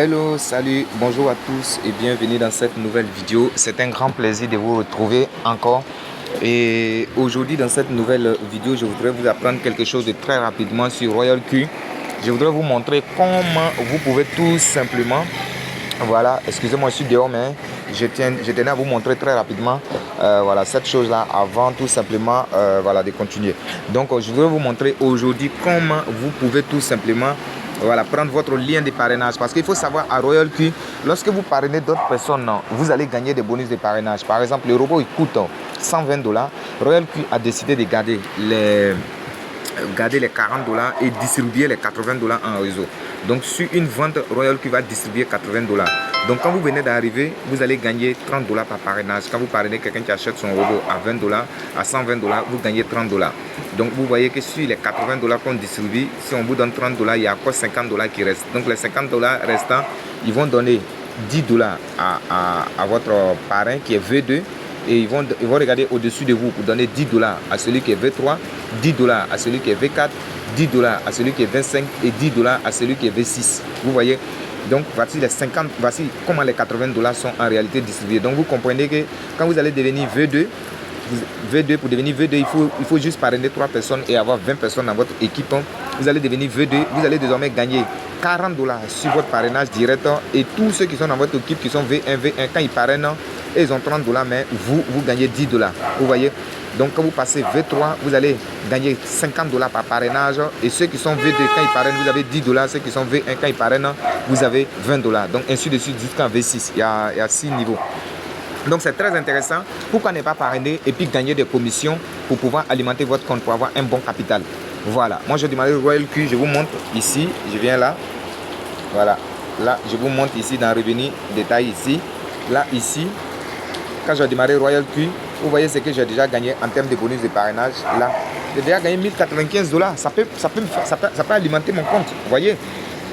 Hello, salut, bonjour à tous et bienvenue dans cette nouvelle vidéo. C'est un grand plaisir de vous retrouver encore. Et aujourd'hui dans cette nouvelle vidéo, je voudrais vous apprendre quelque chose de très rapidement sur Royal Q. Je voudrais vous montrer comment vous pouvez tout simplement, voilà, excusez-moi, je suis dehors, mais je tenais à vous montrer très rapidement voilà, cette chose-là avant tout simplement voilà, de continuer. Donc je voudrais vous montrer aujourd'hui comment vous pouvez tout simplement voilà, prendre votre lien de parrainage. Parce qu'il faut savoir à Royal Q, lorsque vous parrainez d'autres personnes, vous allez gagner des bonus de parrainage. Par exemple, le robot il coûte 120 $. Royal Q a décidé de garder les 40 $ et distribuer les 80 $ en réseau. Donc sur une vente, Royal Q va distribuer 80 $. Donc quand vous venez d'arriver, vous allez gagner 30 $ par parrainage. Quand vous parrainez quelqu'un qui achète son robot à 20 $, à 120 $, vous gagnez 30 $. Donc vous voyez que sur les 80 $ qu'on distribue, si on vous donne 30 $, il y a encore 50 $ qui restent. Donc les 50 $ restants, ils vont donner 10 $ à votre parrain qui est V2. Et ils vont regarder au-dessus de vous pour donner 10 $ à celui qui est V3, 10 $ à celui qui est V4, 10 $ à celui qui est 25 et 10 $ à celui qui est V6. Vous voyez? Donc voici les 50, voici comment les 80 $ sont en réalité distribués. Donc vous comprenez que quand vous allez devenir V2, pour devenir V2, il faut juste parrainer 3 personnes et avoir 20 personnes dans votre équipe. Vous allez devenir V2, vous allez désormais gagner 40 $ sur votre parrainage direct. Et tous ceux qui sont dans votre équipe, qui sont V1, quand ils parrainent, et ils ont 30 $, mais vous gagnez 10 $. Vous voyez? Donc quand vous passez V3, vous allez gagner 50 $ par parrainage. Et ceux qui sont V2, quand ils parrainent, vous avez 10 $. Ceux qui sont V1, quand ils parrainent, vous avez 20 $. Donc ainsi de suite jusqu'à V6. Il y a 6 niveaux. Donc c'est très intéressant. Pourquoi ne pas parrainer et puis gagner des commissions pour pouvoir alimenter votre compte, pour avoir un bon capital. Voilà. Moi je demande Royal Q, je vous montre ici. Je viens là. Voilà. Là, je vous montre ici dans Revenu, détail ici. Là, ici. Quand j'ai démarré Royal Q, vous voyez ce que j'ai déjà gagné en termes de bonus de parrainage. Là, j'ai déjà gagné 1095 $. Ça peut alimenter mon compte. Vous voyez?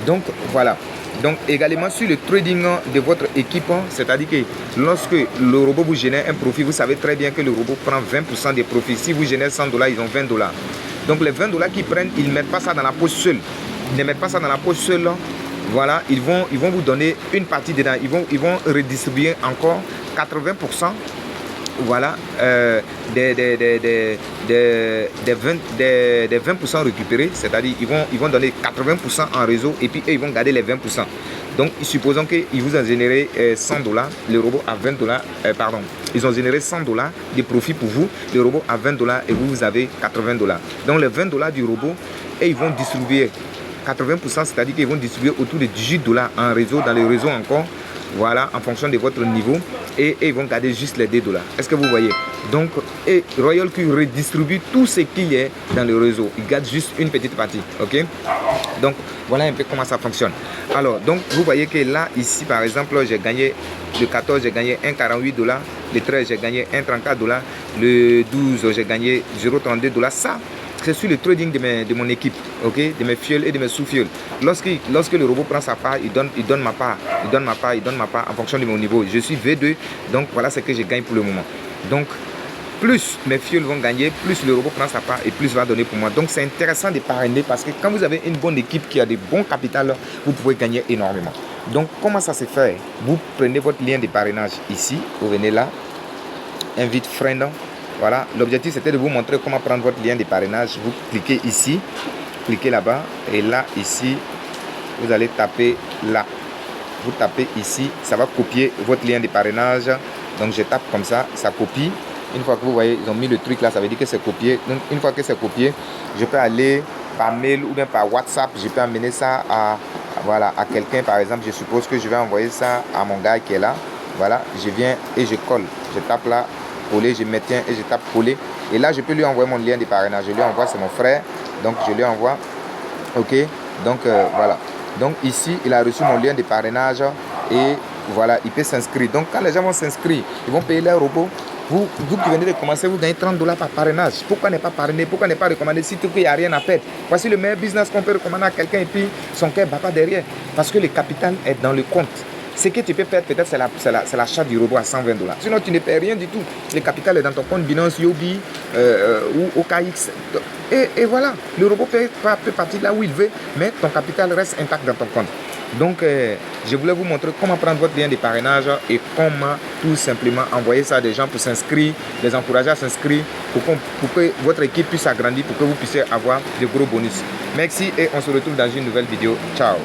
Donc, voilà. Donc, également sur le trading de votre équipe, c'est-à-dire que lorsque le robot vous génère un profit, vous savez très bien que le robot prend 20% des profits. Si vous générez 100 $, ils ont 20 $. Donc, les 20 $ qu'ils prennent, ils ne mettent pas ça dans la poche seule. Ils ne mettent pas ça dans la poche seule. Voilà, ils vont vous donner une partie dedans. Ils vont redistribuer encore 80%. Voilà, des 20% récupérés, c'est-à-dire ils vont donner 80% en réseau et puis eux, ils vont garder les 20%. Donc, supposons qu'ils vous ont généré 100 $, le robot à 20 $, pardon, ils ont généré 100 $ de profit pour vous, le robot à 20 $ et vous avez 80 $. Donc, les 20 $ du robot, et ils vont distribuer 80%, c'est-à-dire qu'ils vont distribuer autour de 18 $ en réseau, dans le réseau encore. Voilà, en fonction de votre niveau. Et ils vont garder juste les 2 $. Est-ce que vous voyez? Donc, et Royal Q redistribue tout ce qu'il y a dans le réseau. Il garde juste une petite partie. Ok? Donc, voilà un peu comment ça fonctionne. Alors, donc, vous voyez que là, ici, par exemple, j'ai gagné le 14, j'ai gagné 1,48 $. Le 13, j'ai gagné 1,34 $. Le 12, j'ai gagné 0,32 $. Ça, c'est sur le trading de mon équipe, ok, de mes fuels et de mes sous-fuels. Lorsque le robot prend sa part, il donne ma part, en fonction de mon niveau. Je suis V2, donc voilà ce que je gagne pour le moment. Donc, plus mes fuels vont gagner, plus le robot prend sa part et plus va donner pour moi. Donc, c'est intéressant de parrainer parce que quand vous avez une bonne équipe qui a des bons capitaux, vous pouvez gagner énormément. Donc, comment ça se fait? Vous prenez votre lien de parrainage ici, vous venez là, invite friend. Voilà, l'objectif c'était de vous montrer comment prendre votre lien de parrainage. Vous cliquez ici, cliquez là-bas et là, ici, vous allez taper là. Vous tapez ici, ça va copier votre lien de parrainage. Donc je tape comme ça, ça copie. Une fois que vous voyez, ils ont mis le truc là, ça veut dire que c'est copié. Donc une fois que c'est copié, je peux aller par mail ou bien par WhatsApp. Je peux amener ça voilà, à quelqu'un par exemple. Je suppose que je vais envoyer ça à mon gars qui est là. Voilà, je viens et je colle. Je tape là. Coller, je maintiens et je tape coller. Et là, je peux lui envoyer mon lien de parrainage. Je lui envoie, c'est mon frère. Donc, je lui envoie. OK. Donc, voilà. Donc, ici, il a reçu mon lien de parrainage. Et voilà, il peut s'inscrire. Donc, quand les gens vont s'inscrire, ils vont payer leur robot. Vous qui venez de commencer, vous gagnez 30 $ par parrainage. Pourquoi ne pas parrainer? Pourquoi ne pas recommander? Surtout qu'il n'y a rien à perdre. Voici le meilleur business qu'on peut recommander à quelqu'un et puis son cœur ne bat pas derrière. Parce que le capital est dans le compte. Ce que tu peux perdre, peut-être, c'est l'achat du robot à 120 $. Sinon, tu ne perds rien du tout. Le capital est dans ton compte Binance, Yobi ou OKX. Et voilà, le robot peut partir là où il veut, mais ton capital reste intact dans ton compte. Donc, je voulais vous montrer comment prendre votre lien de parrainage et comment tout simplement envoyer ça à des gens pour s'inscrire, les encourager à s'inscrire pour que votre équipe puisse s'agrandir, pour que vous puissiez avoir de gros bonus. Merci et on se retrouve dans une nouvelle vidéo. Ciao.